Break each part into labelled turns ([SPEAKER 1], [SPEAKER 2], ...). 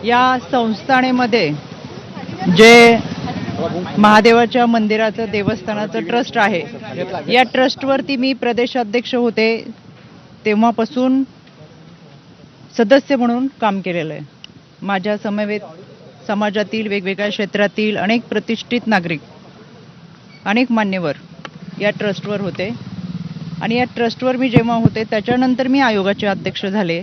[SPEAKER 1] या संस्थानेमध्ये जे महादेवाच्या मंदिराचं देवस्थानाचं ट्रस्ट आहे, या ट्रस्टवरती मी प्रदेशाध्यक्ष होते तेव्हापासून सदस्य म्हणून काम केलेलं आहे. माझ्या समवेत समाजातील वेगवेगळ्या क्षेत्रातील अनेक प्रतिष्ठित नागरिक, अनेक मान्यवर या ट्रस्टवर होते आणि या ट्रस्टवर मी जेव्हा होते त्याच्यानंतर मी आयोगाचे अध्यक्ष झाले.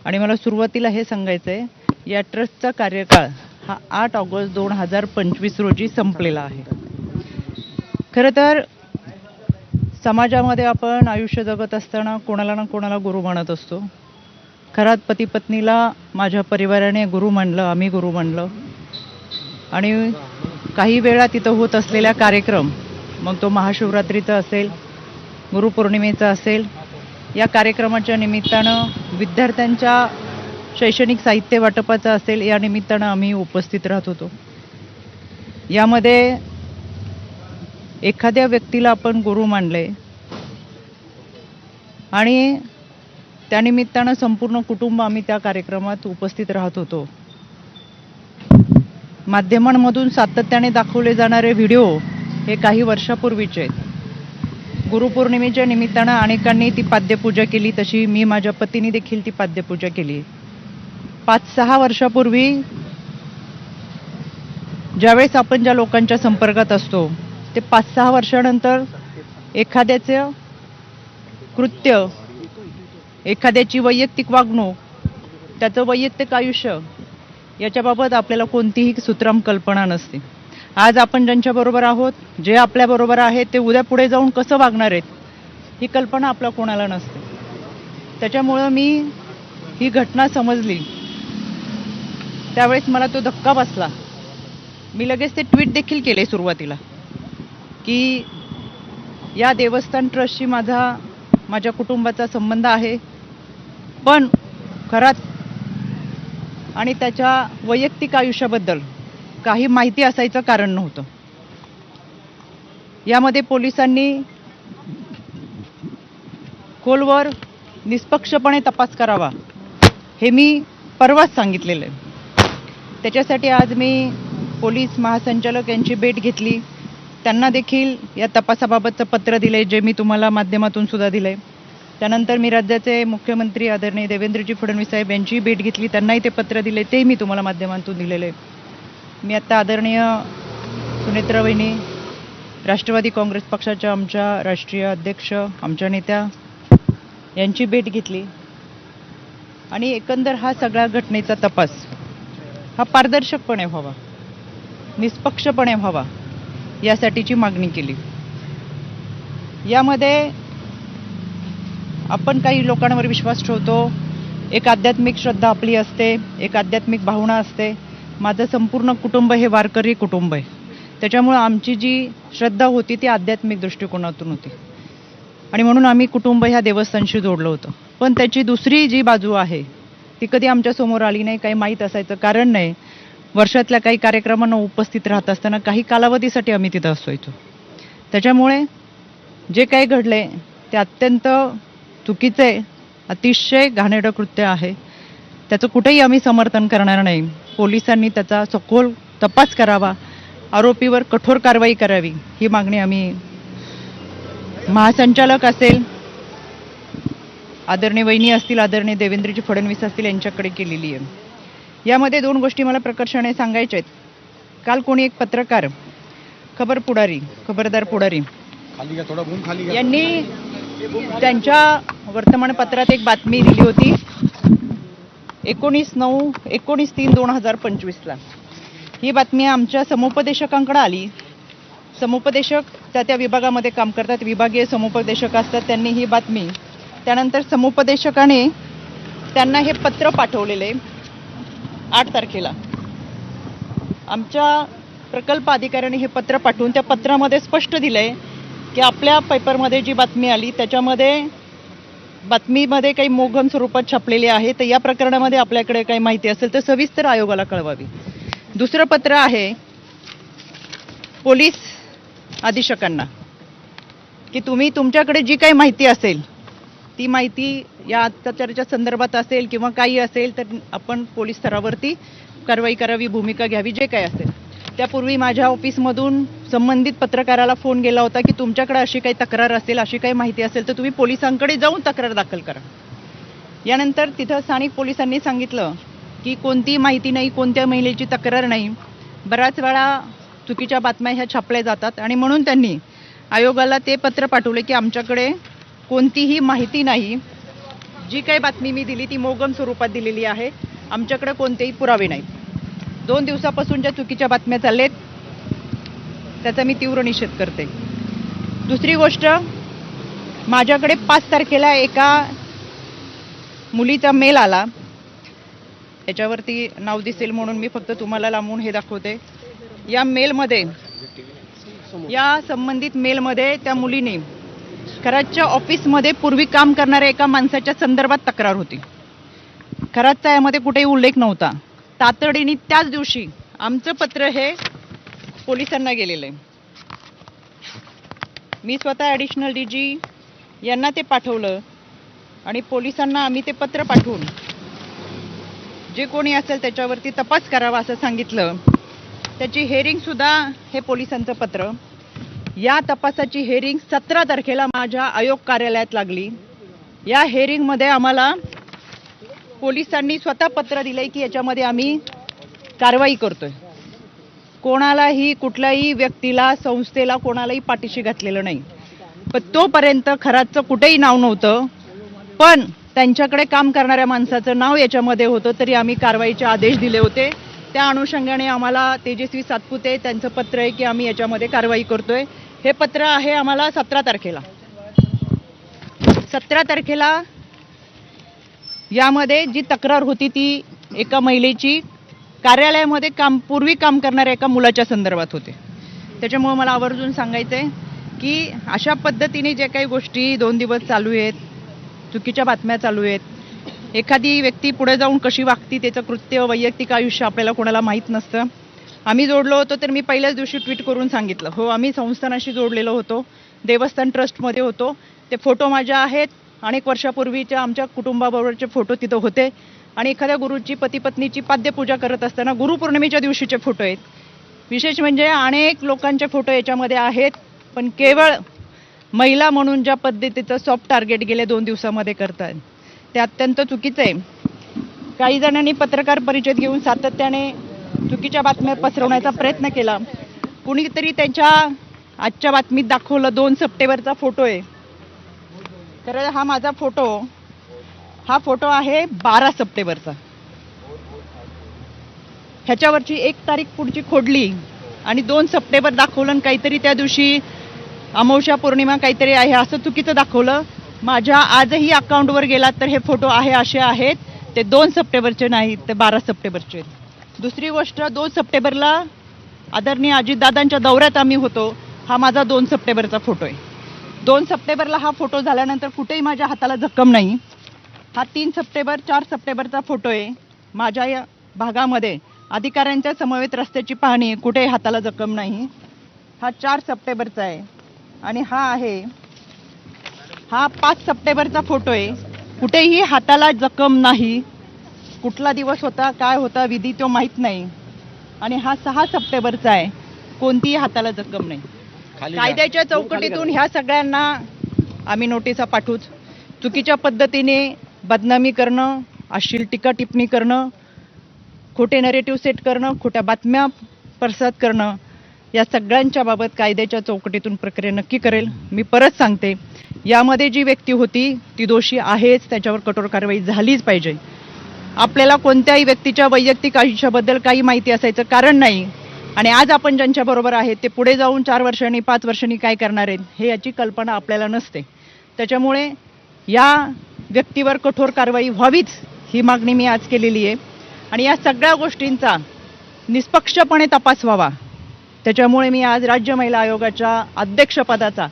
[SPEAKER 1] आणि मला सुरुवातीला हे सांगायचं आहे, या ट्रस्टचा कार्यकाळ हा 8 ऑगस्ट 2025 रोजी संपलेला आहे. खरं तर समाजामध्ये आपण आयुष्य जगत असताना कोणाला ना कोणाला गुरु मानत असतो. खरात पती पत्नीला माझ्या परिवाराने गुरु मानलं, आम्ही गुरु मानलं. आणि काही वेळा तिथं होत असलेला कार्यक्रम, मग तो महाशिवरात्रीचा असेल, गुरुपौर्णिमेचा असेल, या कार्यक्रमाच्या निमित्तानं विद्यार्थ्यांच्या शैक्षणिक साहित्य वाटपाचा असेल, या निमित्तानं आम्ही उपस्थित राहत होतो. यामध्ये एखाद्या व्यक्तीला आपण गुरु मानले आणि त्यानिमित्तानं संपूर्ण कुटुंब आम्ही त्या कार्यक्रमात उपस्थित राहत होतो. माध्यमांमधून सातत्याने दाखवले जाणारे व्हिडिओ हे काही वर्षापूर्वीचे आहेत. गुरुपौर्णिमेच्या निमित्तानं अनेकांनी ती पाद्यपूजा केली, तशी मी माझ्या पतीने देखील ती पाद्यपूजा केली. 5-6 वर्षापूर्वी ज्यावेळेस आपण ज्या लोकांच्या संपर्कात असतो, ते 5-6 वर्षानंतर एखाद्याचं कृत्य, एखाद्याची वैयक्तिक वागणूक, त्याचं वैयक्तिक आयुष्य याच्याबाबत आपल्याला कोणतीही सुतराम कल्पना नसते. आज आपण ज्यांच्याबरोबर आहोत, जे आपल्याबरोबर आहेत, ते उद्या पुढे जाऊन कसं वागणार आहेत ही कल्पना आपल्या कोणाला नसते. त्याच्यामुळं मी ही घटना समजली त्यावेळेस मला तो धक्का बसला. मी लगेच ते ट्विट देखील केले सुरुवातीला की या देवस्थान ट्रस्टशी माझ्या कुटुंबाचा संबंध आहे, पण खरात आणि त्याच्या वैयक्तिक आयुष्याबद्दल काही माहिती असायचं कारण नव्हतं. यामध्ये पोलिसांनी खोलवर निष्पक्षपणे तपास करावा हे मी परवाच सांगितलेलं आहे. त्याच्यासाठी आज मी पोलीस महासंचालक यांची भेट घेतली. त्यांना देखील या तपासाबाबतचं पत्र दिले, जे मी तुम्हाला माध्यमातून सुद्धा दिले. त्यानंतर मी राज्याचे मुख्यमंत्री आदरणीय देवेंद्रजी फडणवीस साहेब यांची भेट घेतली, त्यांनाही ते पत्र दिले, ते मी तुम्हाला माध्यमातून दिलेले. मी आता आदरणीय सुनेत्रा वहिनी, राष्ट्रवादी काँग्रेस पक्षाच्या आमच्या राष्ट्रीय अध्यक्ष, आमच्या नेत्या यांची भेट घेतली आणि एकंदर हा सगळ्या घटनेचा तपास हा पारदर्शकपणे व्हावा, निष्पक्षपणे व्हावा यासाठीची मागणी केली. यामध्ये आपण काही लोकांवर विश्वास ठेवतो, एक आध्यात्मिक श्रद्धा आपली असते, एक आध्यात्मिक भावना असते. माझं संपूर्ण कुटुंब हे वारकरी कुटुंब आहे. त्याच्यामुळं आमची जी श्रद्धा होती ती आध्यात्मिक दृष्टिकोनातून होती आणि म्हणून आम्ही कुटुंब ह्या देवस्थानशी जोडलं होतं. पण त्याची दुसरी जी बाजू आहे ती कधी आमच्यासमोर आली नाही, काही माहीत असायचं कारण नाही. वर्षातल्या काही कार्यक्रमांना उपस्थित राहत असताना काही कालावधीसाठी आम्ही तिथं असायचो. त्याच्यामुळे जे काही घडले ते अत्यंत चुकीचे, अतिशय घाणेरडं कृत्य आहे. त्याचं कुठेही आम्ही समर्थन करणार नाही. पोलिसांनी त्याचा सखोल तपास करावा, आरोपीवर कठोर कारवाई करावी ही मागणी आम्ही महासंचालक असेल, आदरणीय वहिनी असतील, आदरणीय देवेंद्रजी फडणवीस असतील यांच्याकडे केलेली आहे. यामध्ये 2 गोष्टी मला प्रकर्षाने सांगायच्या आहेत. काल कोणी एक पत्रकार, खबरदार पुढारी यांनी त्यांच्या वर्तमानपत्रात एक बातमी दिली होती 19/3/2025 ला. ही बातमी आमच्या समुपदेशकांकडे आली. समुपदेशक त्या विभागामध्ये काम करतात, विभागीय समुपदेशक असतात. त्यांनी ही बातमी, त्यानंतर समुपदेशकाने त्यांना हे पत्र पाठवलेले 8 तारखेला. आमच्या प्रकल्प अधिकाऱ्याने हे पत्र पाठवून त्या पत्रामध्ये स्पष्ट दिलंय की आपल्या पेपरमध्ये जी बातमी आली त्याच्यामध्ये बातमीमध्ये काही मोघम स्वरूपात छापलेली आहे, तर या प्रकरणामध्ये आपल्याकडे काही माहिती असेल तर सविस्तर आयोगाला कळवावी. दुसरं पत्र आहे पोलीस अधीक्षकांना की तुम्ही तुमच्याकडे जी काही माहिती असेल ती माहिती या अत्याचाराच्या संदर्भात असेल किंवा काही असेल तर आपण पोलीस स्तरावरती कारवाई करावी, भूमिका घ्यावी, जे काही असेल. त्यापूर्वी माझ्या ऑफिसमधून संबंधित पत्रकाराला फोन गेला होता की तुमच्याकडे अशी काही तक्रार असेल, अशी काही माहिती असेल तर तुम्ही पोलिसांकडे जाऊन तक्रार दाखल करा. यानंतर तिथं स्थानिक पोलिसांनी सांगितलं की कोणतीही माहिती नाही, कोणत्या महिलेची तक्रार नाही. बऱ्याच वेळा चुकीच्या बातम्या ह्या छापल्या जातात आणि म्हणून त्यांनी आयोगाला ते पत्र पाठवले की आमच्याकडे कोणतीही माहिती नाही, जी काही बातमी मी दिली ती मोगम स्वरूपात दिलेली आहे, आमच्याकडे कोणतेही पुरावे नाही. 2 दिवसापासून ज्या चुकीच्या बातम्या चाललेत त्याचा मी तीव्र निषेध करते. दुसरी गोष्ट, माझ्याकडे 5 तारखेला एका मुलीचा मेल आला. याच्यावरती नाव दिसेल म्हणून मी फक्त तुम्हाला लांबून हे दाखवते. या मेलमध्ये, या संबंधित मेलमध्ये त्या मुलीने खरातच्या ऑफिसमध्ये पूर्वी काम करणाऱ्या एका माणसाच्या संदर्भात तक्रार होती. खरातचा यामध्ये कुठेही उल्लेख नव्हता. तातडीने त्याच दिवशी आमचं पत्र हे पोलिसांना गेलेलं आहे. मी स्वतः ॲडिशनल DG यांना ते पाठवलं आणि पोलिसांना आम्ही ते पत्र पाठवून जे कोणी असेल त्याच्यावरती तपास करावा असं सांगितलं. त्याची हेअरिंगसुद्धा हे पोलिसांचं पत्र. या तपासाची हेअरिंग 17 तारखेला माझ्या आयोग कार्यालयात लागली. या हेअरिंगमध्ये आम्हाला पोलिसांनी स्वतः पत्र दिलंय की याच्यामध्ये आम्ही कारवाई करतोय. कोणालाही, कुठल्याही व्यक्तीला, संस्थेला, कोणालाही पाठीशी घातलेलं नाही. पण तोपर्यंत खरातचं कुठेही नाव नव्हतं, पण त्यांच्याकडे काम करणाऱ्या माणसाचं नाव याच्यामध्ये होतं, तरी आम्ही कारवाईचे आदेश दिले होते. त्या अनुषंगाने आम्हाला तेजस्वी सातपुते त्यांचं पत्र आहे की आम्ही याच्यामध्ये कारवाई करतोय. हे पत्र आहे आम्हाला 17 तारखेला. 17 तारखेला यामध्ये जी तक्रार होती ती एका महिलेची कार्यालयामध्ये पूर्वी काम करणाऱ्या एका मुलाच्या संदर्भात होते. त्याच्यामुळे मला आवर्जून सांगायचं आहे की अशा पद्धतीने जे काही गोष्टी 2 दिवस चालू आहेत, चुकीच्या बातम्या चालू आहेत, एखादी व्यक्ती पुढे जाऊन कशी वागती, त्याचं कृत्य, वैयक्तिक आयुष्य आपल्याला कोणाला माहीत नसतं. आम्ही जोडलो होतो तर मी पहिल्याच दिवशी ट्विट करून सांगितलं, हो आम्ही संस्थानाशी जोडलेलो होतो, देवस्थान ट्रस्टमध्ये होतो. ते फोटो माझ्या आहेत. अनेक वर्षापूर्वीच्या आमच्या कुटुंबाबरोबरचे फोटो तिथं होते आणि एखाद्या गुरुची, पती पत्नीची पाद्यपूजा करत असताना गुरुपौर्णिमेच्या दिवशीचे फोटो आहेत. विशेष म्हणजे अनेक लोकांचे फोटो याच्यामध्ये आहेत, पण केवळ महिला म्हणून ज्या पद्धतीचं सॉफ्ट टार्गेट गेले 2 दिवसामध्ये करतात ते अत्यंत चुकीचं आहे. काही जणांनी पत्रकार परिषद घेऊन सातत्याने चुकीच्या बातम्या पसरवण्याचा प्रयत्न केला. कुणीतरी त्यांच्या आजच्या बातमीत दाखवलं 2 सप्टेंबरचा फोटो आहे. तर हा माझा फोटो, हा फोटो आहे 12 सप्टेंबरचा. ह्याच्यावरची 1 तारीख पुढची खोडली आणि 2 सप्टेंबर दाखवलं आणि काहीतरी त्या दिवशी अमावस्या पौर्णिमा काहीतरी आहे असं चुकीचं दाखवलं. माझ्या आजही अकाउंटवर गेलात तर हे फोटो आहे असे आहेत, ते 2 सप्टेंबरचे नाहीत, ते 12 सप्टेंबरचे. दुसरी गोष्ट, 2 सप्टेंबरला आदरणीय अजितदादांच्या दौऱ्यात आम्ही होतो. हा माझा 2 सप्टेंबरचा फोटो आहे. 2 सप्टेंबरला हा फोटो झाल्यानंतर कुठेही माझ्या हाताला जखम नाही. हा 3 सप्टेंबर, 4 सप्टेंबरचा फोटो आहे. माझ्या या भागामध्ये अधिकाऱ्यांच्या समवेत रस्त्याची पाहणी आहे, कुठेही हाताला जखम नाही. हा 4 सप्टेंबरचा आहे आणि हा 5 सप्टेंबरचा फोटो आहे. कुठेही हाताला जखम नाही. कुठला दिवस होता, काय होता विधी तो माहीत नाही. आणि हा 6 सप्टेंबरचा आहे, कोणतीही हाताला जखम नाही. कायद्याच्या चौकटीतून ह्या सगळ्यांना आम्ही नोटिसा पाठवूच. चुकीच्या पद्धतीने बदनामी करणं, अश्लील टीका टिप्पणी करणं, खोटे नरेटिव्ह सेट करणं, खोट्या बातम्या प्रसार करणं, या सगळ्यांच्या बाबत कायद्याच्या चौकटीतून प्रक्रिया नक्की करेल. मी परत सांगते, यामध्ये जी व्यक्ती होती ती दोषी आहेच, त्याच्यावर कठोर कारवाई झालीच पाहिजे. आपल्याला कोणत्याही व्यक्तीच्या वैयक्तिक आयुष्याबद्दल काही माहिती असायचं कारण नाही आणि आज आपण ज्यांच्याबरोबर आहेत ते पुढे जाऊन 4 वर्षांनी, 5 वर्षांनी काय करणार आहेत हे याची कल्पना आपल्याला नसते. त्याच्यामुळे या व्यक्तीवर कठोर कारवाई व्हावीच ही मागणी मी आज केलेली आहे आणि या सगळ्या गोष्टींचा निष्पक्षपणे तपास व्हावा. त्याच्यामुळे मी आज राज्य महिला आयोगाच्या अध्यक्षपदाचा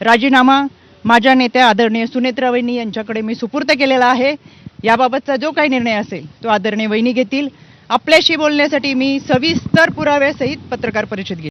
[SPEAKER 1] राजीनामा माझ्या नेत्या आदरणीय सुनेत्रा वहिनी यांच्याकडे मी सुपूर्द केलेला आहे. याबाबतचा जो काही निर्णय असेल तो आदरणीय वहिनी घेतील. आपल्याशी बोलण्यासाठी मी सविस्तर पुराव्यासहित पत्रकार परिषद घेईन.